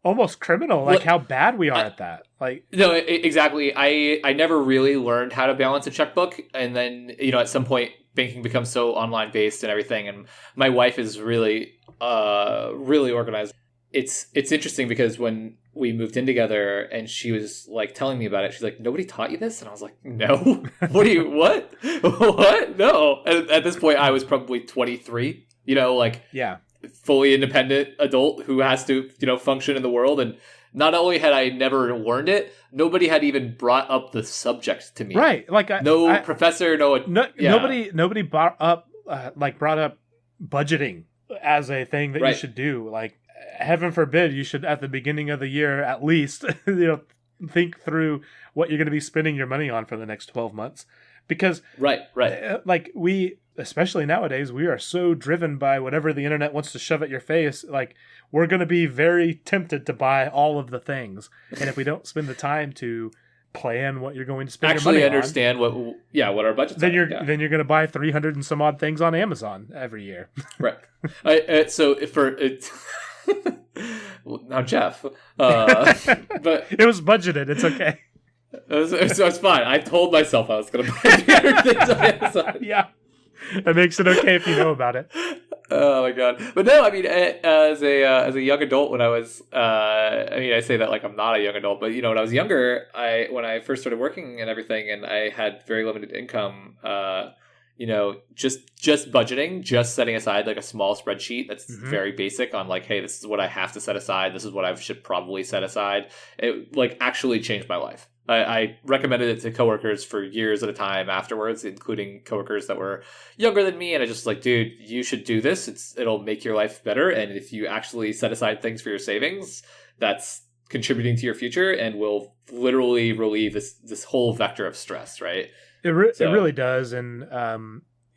almost criminal, like how bad we are at that. Like no, exactly. I never really learned how to balance a checkbook, and then at some point banking becomes so online based and everything. And my wife is really organized. It's interesting because when we moved in together and she was like telling me about it, she's like, nobody taught you this? And I was like, no. What? What? No. And at this point I was probably 23, fully independent adult who has to, function in the world. And not only had I never learned it, nobody had even brought up the subject to me. Right. Like professor, nobody brought up budgeting as a thing that you should do. Like, heaven forbid you should at the beginning of the year at least think through what you're going to be spending your money on for the next 12 months, because like we, especially nowadays, we are so driven by whatever the internet wants to shove at your face. Like, we're going to be very tempted to buy all of the things, and if we don't spend the time to plan what you're going to spend actually your money understand on, what our budget's then you're going to buy 300 and some odd things on Amazon every year. Right. So for it now, Jeff, but it was budgeted. It's okay. It's fine. I told myself I was going to buy better things on Amazon. Yeah, it makes it okay if you know about it. Oh my god! But no, I mean, as a young adult, when I was, I say that like I'm not a young adult, but when I was younger, when I first started working and everything, and I had very limited income, just budgeting, just setting aside like a small spreadsheet that's very basic on like, hey, this is what I have to set aside. This is what I should probably set aside. It like actually changed my life. I recommended it to coworkers for years at a time afterwards, including coworkers that were younger than me. And I just like, dude, you should do this. It'll make your life better. And if you actually set aside things for your savings, that's contributing to your future and will literally relieve this whole vector of stress, right? It really does. And,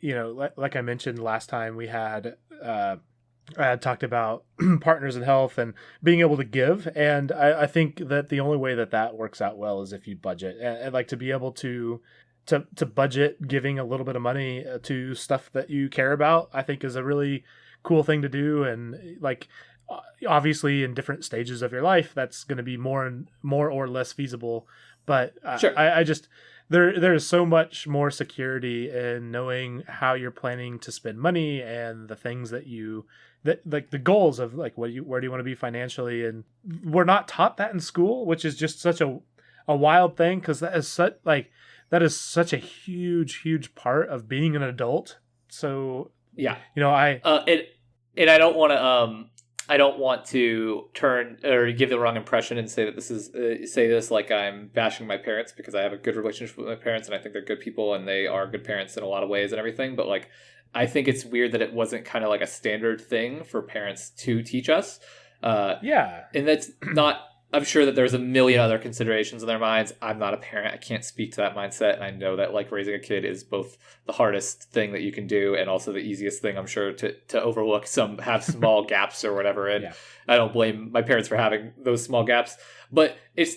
like I mentioned last time, we had talked about partners in health and being able to give. And I think that the only way that works out well is if you budget and like to be able to budget giving a little bit of money to stuff that you care about, I think is a really cool thing to do. And like, obviously in different stages of your life, that's going to be more or less feasible. But sure. I just, there is so much more security in knowing how you're planning to spend money and the things that like the goals of like where do you want to be financially. And we're not taught that in school, which is just such a wild thing, because that is such a huge part of being an adult. So yeah, and I don't want to turn or give the wrong impression and say that this is say this like I'm bashing my parents, because I have a good relationship with my parents and I think they're good people and they are good parents in a lot of ways and everything. But like, I think it's weird that it wasn't kind of like a standard thing for parents to teach us. And that's not, I'm sure that there's a million other considerations in their minds. I'm not a parent. I can't speak to that mindset. And I know that like raising a kid is both the hardest thing that you can do and also the easiest thing, I'm sure, to overlook have small gaps or whatever. And I don't blame my parents for having those small gaps. But it's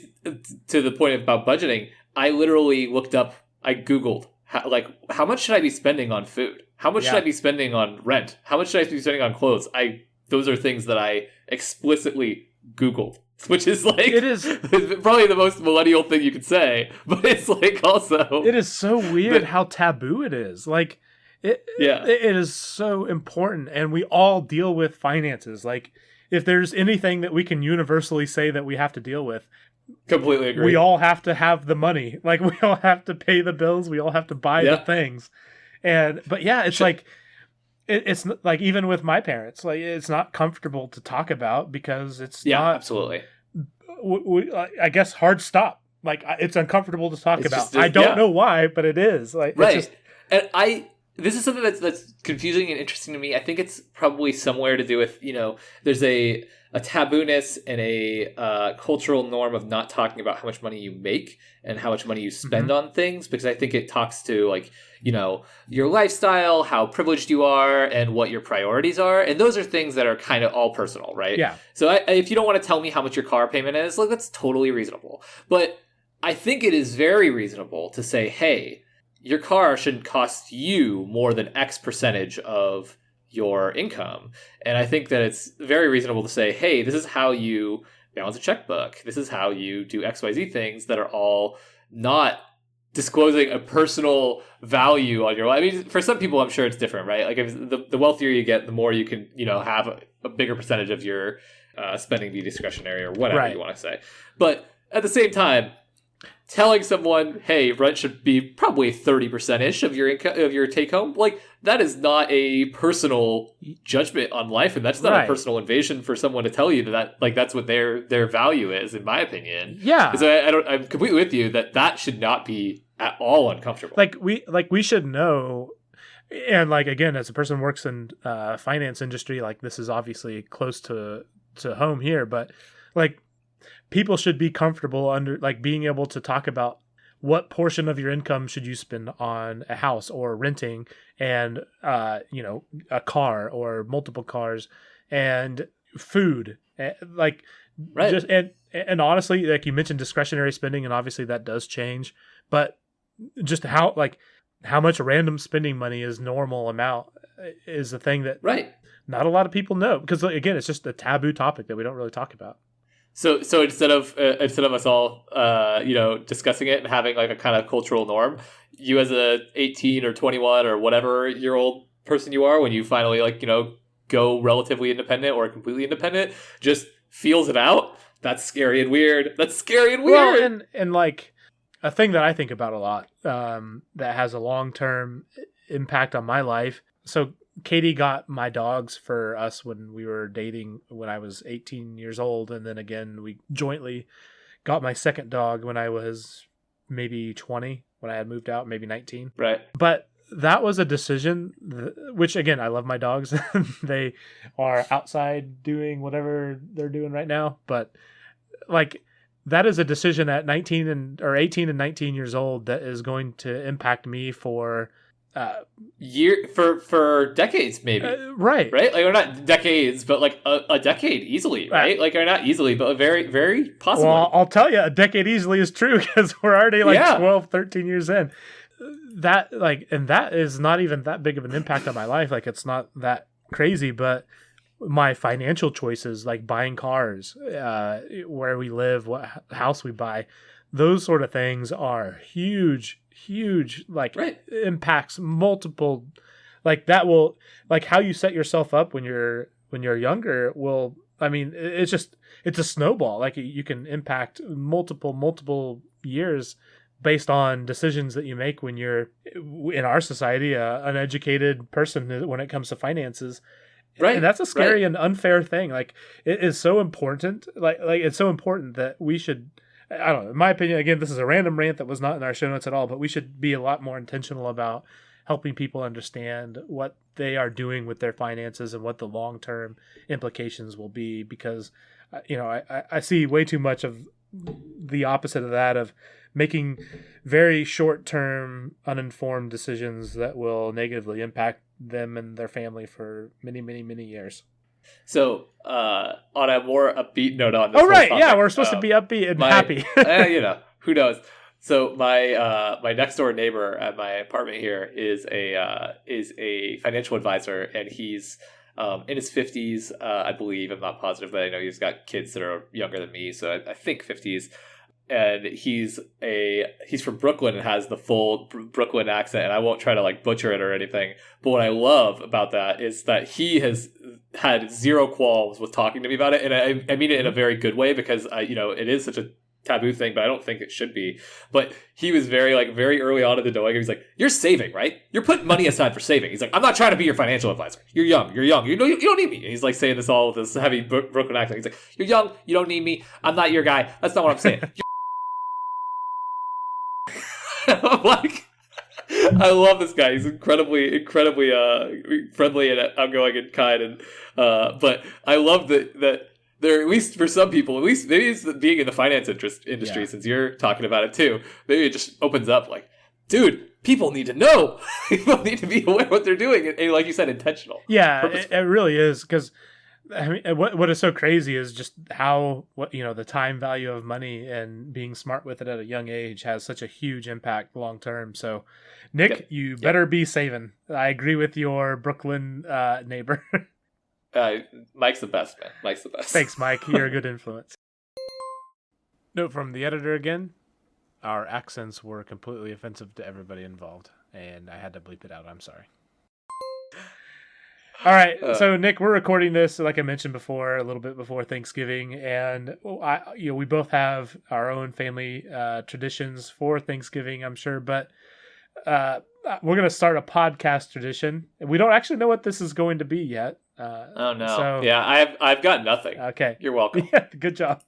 to the point about budgeting. I literally I Googled how much should I be spending on food? How much should I be spending on rent? How much should I be spending on clothes? Those are things that I explicitly Googled which is like it is probably the most millennial thing you could say, but it's like also it is so weird how taboo it is. Like it is so important, and we all deal with finances. Like if there's anything that we can universally say that we have to deal with, completely agree. We all have to have the money. Like we all have to pay the bills. We all have to buy the things. But yeah, it's like it's like even with my parents, like it's not comfortable to talk about because it's not absolutely. I guess hard stop. Like it's uncomfortable to talk about. I don't know why, but it is. Like right. It's just, and this is something that's confusing and interesting to me. I think it's probably somewhere to do with, there's a tabooness and a cultural norm of not talking about how much money you make and how much money you spend on things, because I think it talks to like, your lifestyle, how privileged you are, and what your priorities are. And those are things that are kind of all personal, right? Yeah. So if you don't want to tell me how much your car payment is, like that's totally reasonable. But I think it is very reasonable to say, hey, your car shouldn't cost you more than X percentage of your income. And I think that it's very reasonable to say, hey, this is how you balance a checkbook. This is how you do XYZ things that are all not disclosing a personal value on your life. I mean, for some people, I'm sure it's different, right? Like if the wealthier you get, the more you can, have a bigger percentage of your spending be discretionary or whatever you want to say. But at the same time, telling someone, hey, rent should be probably 30%-ish of your income, of your take home, like that is not a personal judgment on life, and that's not a personal invasion for someone to tell you that like that's what their value is, in my opinion. Yeah. So I'm completely with you that should not be at all uncomfortable. Like we should know, and like again, as a person who works in finance industry, like this is obviously close to home here, but like people should be comfortable under like being able to talk about what portion of your income should you spend on a house or renting and a car or multiple cars and food, like just and honestly, like you mentioned discretionary spending, and obviously that does change, but just how much random spending money is normal amount is the thing that not a lot of people know, because again, it's just a taboo topic that we don't really talk about. So instead of us all discussing it and having like a kind of cultural norm, you as a 18 or 21 or whatever year old person you are, when you finally go relatively independent or completely independent, just feels it out. That's scary and weird. Well, and like a thing that I think about a lot that has a long-term impact on my life. So Katie got my dogs for us when we were dating when I was 18 years old. And then again, we jointly got my second dog when I was maybe 20, when I had moved out, maybe 19. Right. But that was a decision, which again, I love my dogs. They are outside doing whatever they're doing right now. But like that is a decision at 18 and 19 years old that is going to impact me for for decades, maybe. Right, like, or not decades, but like a decade easily, right? Like, or not easily, but very, very possibly. Well, I'll tell you, a decade easily is true, because we're already 12, 13 years in. That and that is not even that big of an impact on my life. Like it's not that crazy, but my financial choices, like buying cars, where we live, what house we buy, those sort of things are huge, like impacts multiple, like that will, like how you set yourself up when you're younger will, I mean, it's a snowball. Like you can impact multiple years based on decisions that you make when you're, in our society, an uneducated person when it comes to finances. Right. And that's a scary and unfair thing. Like it is so important. Like it's so important that we should, I don't know, in my opinion, again, this is a random rant that was not in our show notes at all, but we should be a lot more intentional about helping people understand what they are doing with their finances and what the long-term implications will be, because, I see way too much of the opposite of that, of making very short-term, uninformed decisions that will negatively impact them and their family for many, many, many years. So, on a more upbeat note on this, topic, we're supposed to be upbeat and happy. Who knows? So my next door neighbor at my apartment here is a financial advisor, and he's in his 50s, I believe. I'm not positive, but I know he's got kids that are younger than me, so I think 50s. And he's from Brooklyn and has the full Brooklyn accent, and I won't try to like butcher it or anything. But what I love about that is that he has had zero qualms with talking to me about it, and I mean it in a very good way, because it is such a taboo thing, but I don't think it should be. But he was very early on in the doing. He was like, "You're saving, right? You're putting money aside for saving." He's like, "I'm not trying to be your financial advisor. You're young. You don't need me." And he's like saying this all with this heavy Brooklyn accent. He's like, "You're young. You don't need me. I'm not your guy. That's not what I'm saying." I'm like, I love this guy. He's incredibly friendly and outgoing and kind. And but I love that there, at least for some people, at least maybe it's being in the finance industry, since you're talking about it too. Maybe it just opens up like, dude, people need to know. People need to be aware of what they're doing, and like you said, intentional. Yeah, it really is, because I mean, what is so crazy is just how the time value of money and being smart with it at a young age has such a huge impact long term. So, Nick, you better be saving. I agree with your Brooklyn neighbor. Mike's the best, man. Mike's the best. Thanks, Mike. You're a good influence. Note from the editor again: our accents were completely offensive to everybody involved, and I had to bleep it out. I'm sorry. All right, so Nick, we're recording this, like I mentioned before, a little bit before Thanksgiving, and we both have our own family traditions for Thanksgiving, I'm sure, but we're going to start a podcast tradition. We don't actually know what this is going to be yet. Oh no! So, yeah, I've got nothing. Okay, you're welcome. Yeah, good job.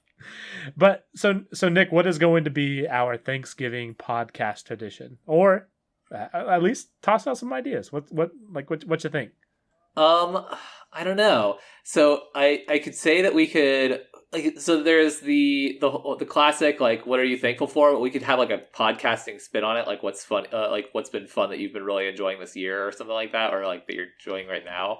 But so Nick, what is going to be our Thanksgiving podcast tradition, or at least toss out some ideas? What you think? I don't know. So I could say that we could so there's the classic, like, what are you thankful for? But we could have like a podcasting spin on it, like what's fun, like what's been fun that you've been really enjoying this year or something like that, or like that you're enjoying right now.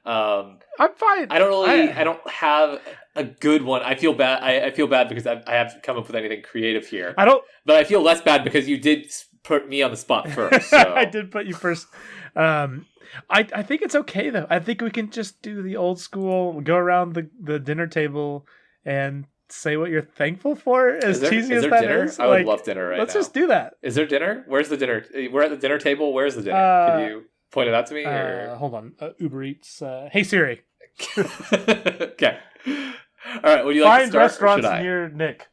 I'm fine. I don't have a good one. I feel bad. I feel bad because I haven't come up with anything creative here. But I feel less bad because you did put me on the spot first. So. I did put you first. I think it's okay though. I think we can just do the old school, go around the dinner table and say what you're thankful for. Cheesy as that dinner? is, I would love dinner right now. Let's just do that. Is there dinner? Where's the dinner? We're at the dinner table. Where's the dinner? Can you point it out to me? Hold on. Uber Eats. Hey Siri. Okay. All right. Would you like to start? Restaurants near Nick.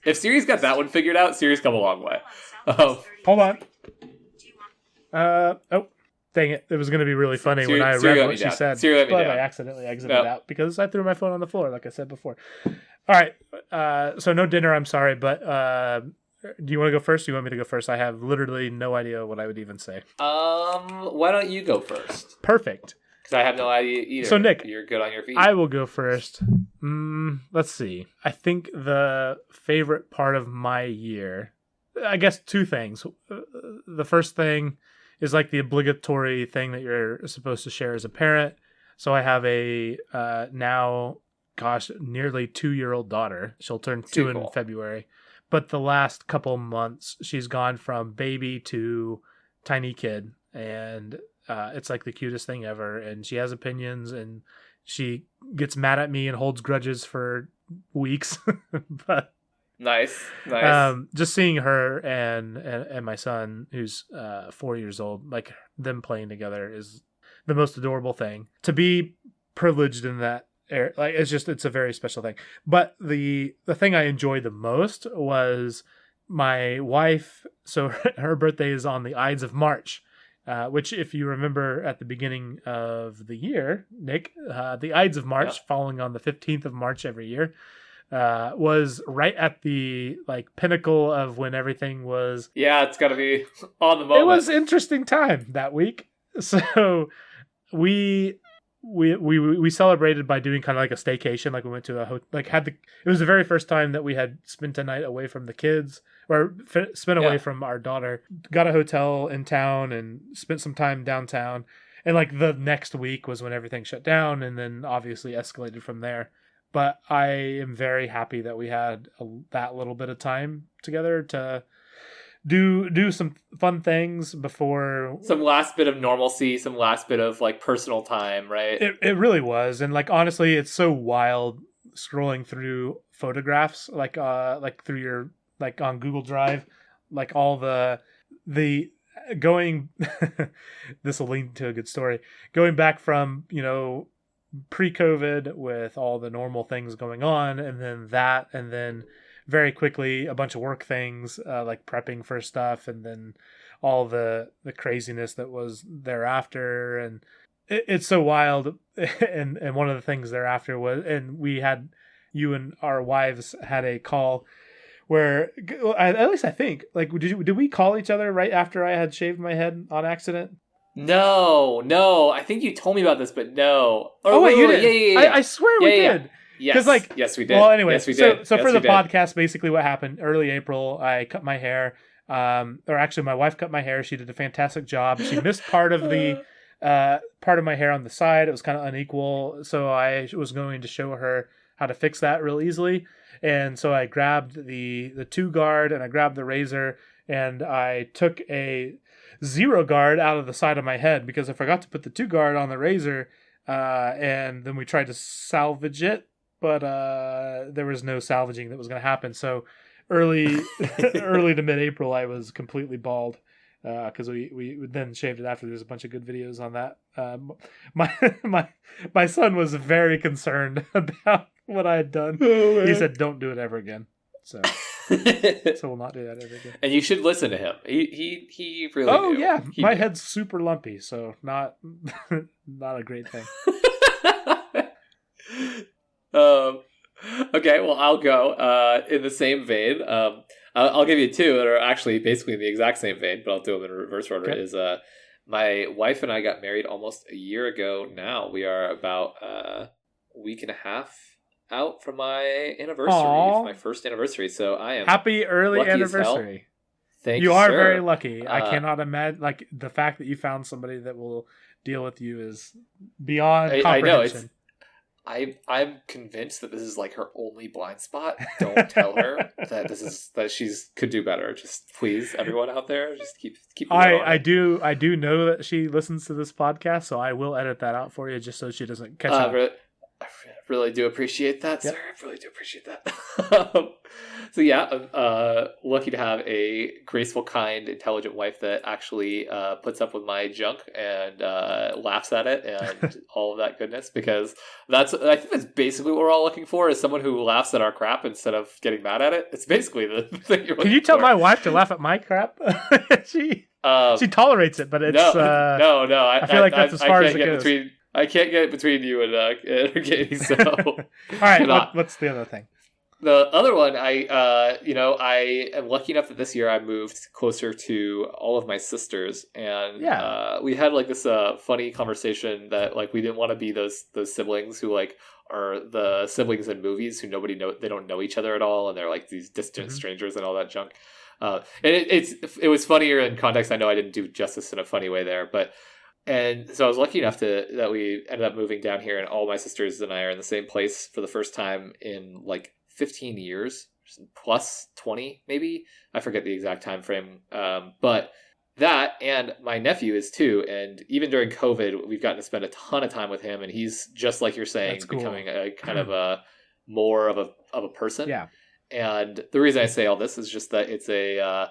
If Siri's got that one figured out, Siri's come a long way. Hold on. Dang it. It was going to be really funny when I read what she said. But I accidentally exited out because I threw my phone on the floor, like I said before. All right. So no dinner, I'm sorry. But do you want to go first? Or do you want me to go first? I have literally no idea what I would even say. Why don't you go first? Perfect. Because I have no idea either. So Nick, you're good on your feet. I will go first. Let's see. I think the favorite part of my year, I guess two things. The first thing is like the obligatory thing that you're supposed to share as a parent. So I have a now, nearly 2-year-old daughter. She'll turn 2 in February. But the last couple months, she's gone from baby to tiny kid. And it's like the cutest thing ever. And she has opinions and she gets mad at me and holds grudges for weeks. But Nice. Just seeing her and my son, who's 4 years old, like them playing together is the most adorable thing. To be privileged in that area, like it's a very special thing. But the thing I enjoyed the most was my wife. So her birthday is on the Ides of March, which, if you remember at the beginning of the year, Nick, the Ides of March, falling on the 15th of March every year. Was right at the pinnacle of when everything was. Yeah, it's got to be on the moment. It was interesting time that week, so we celebrated by doing kind of like a staycation. Like we went to it was the very first time that we had spent a night away from the kids or spent away from our daughter. Got a hotel in town and spent some time downtown. And the next week was when everything shut down, and then obviously escalated from there. But I am very happy that we had that little bit of time together to do some fun things before. Some last bit of normalcy, some last bit of like personal time, right? It really was, and like honestly, it's so wild scrolling through photographs, like through your like on Google Drive, like all the going. This will lead to a good story. Going back from pre-COVID with all the normal things going on, and then very quickly a bunch of work things, like prepping for stuff, and then all the craziness that was thereafter, and it's so wild. And one of the things thereafter was, and you and our wives had a call where, at least I think, like, did we call each other right after I had shaved my head on accident? No. I think you told me about this, but no. Oh wait, you did. Yeah. I swear we did. Yes, like, yes, we did. Well, anyway, yes, we did. So for the podcast, basically what happened, early April, I cut my hair. Or actually, my wife cut my hair. She did a fantastic job. She missed part of the part of my hair on the side. It was kind of unequal, so I was going to show her how to fix that real easily. And so I grabbed the 2-guard and I grabbed the razor and I took a 0-guard out of the side of my head because I forgot to put the 2-guard on the razor. And then we tried to salvage it, but there was no salvaging that was going to happen. So early to mid-April, I was completely bald because we then shaved it after. There's a bunch of good videos on that. My son was very concerned about what I had done. Oh, he said, "Don't do it ever again." So we'll not do that ever again. And you should listen to him. He really. Oh knew. yeah, my head's super lumpy, so not a great thing. Okay, well, I'll go in the same vein. I'll give you two that are actually basically in the exact same vein, but I'll do them in reverse order. Okay. Is my wife and I got married almost a year ago now. We are about a week and a half out from my anniversary, from my first anniversary. So I am happy early anniversary. Thank you. You are sir. Very lucky. I cannot imagine, like, the fact that you found somebody that will deal with you is beyond comprehension. I know. I'm convinced that this is like her only blind spot. Don't tell her that she's could do better. Just please, everyone out there, just keep. I do know that she listens to this podcast, so I will edit that out for you, just so she doesn't catch up. I really do appreciate that, sir. I really do appreciate that. So yeah, I'm lucky to have a graceful, kind, intelligent wife that actually puts up with my junk and laughs at it and all of that goodness, because I think that's basically what we're all looking for, is someone who laughs at our crap instead of getting mad at it. It's basically the thing you're looking for. Can you tell my wife to laugh at my crap? She tolerates it, but it's no. I feel like that's as far as it goes. I can't get between you and Katie. So all right, what's the other thing? The other one, I am lucky enough that this year I moved closer to all of my sisters, and we had like this funny conversation that like we didn't want to be those siblings who like are the siblings in movies who they don't know each other at all, and they're like these distant strangers and all that junk. And it was funnier in context. I know I didn't do justice in a funny way there, but. And so I was lucky enough that we ended up moving down here, and all my sisters and I are in the same place for the first time in like 15 years, plus 20 maybe. I forget the exact time frame. But that, and my nephew is too. And even during COVID, we've gotten to spend a ton of time with him, and he's just like you're saying, becoming a kind of a more of a person. Yeah. And the reason I say all this is just that it's a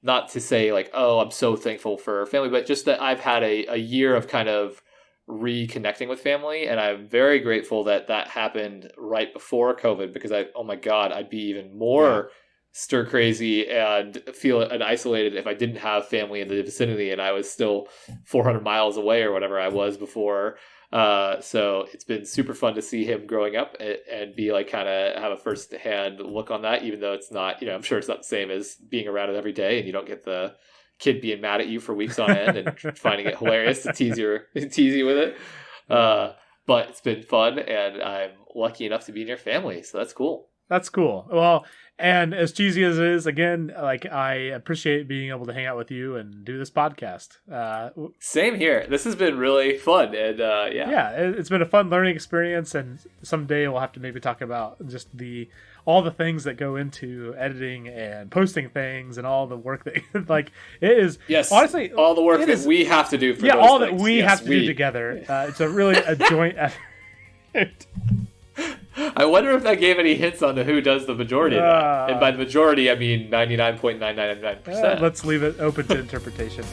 not to say like, oh, I'm so thankful for family, but just that I've had a year of kind of reconnecting with family, and I'm very grateful that happened right before COVID, because I'd be even more stir crazy and feel isolated if I didn't have family in the vicinity and I was still 400 miles away or whatever I was before. So it's been super fun to see him growing up and be like, kind of have a first hand look on that, even though it's not, I'm sure it's not the same as being around it every day, and you don't get the kid being mad at you for weeks on end and finding it hilarious to tease you with it. But it's been fun, and I'm lucky enough to be in your family, so that's cool. That's cool. Well, and as cheesy as it is, again, like I appreciate being able to hang out with you and do this podcast. Same here. This has been really fun, and Yeah, it's been a fun learning experience, and someday we'll have to maybe talk about just all the things that go into editing and posting things and all the work that like it is. Yes, honestly, all the work that we have to do. For yeah, those all things. that we have to do together. It's a really a joint effort. I wonder if that gave any hints on who does the majority of that. And by the majority, I mean 99.999%. Let's leave it open to interpretation.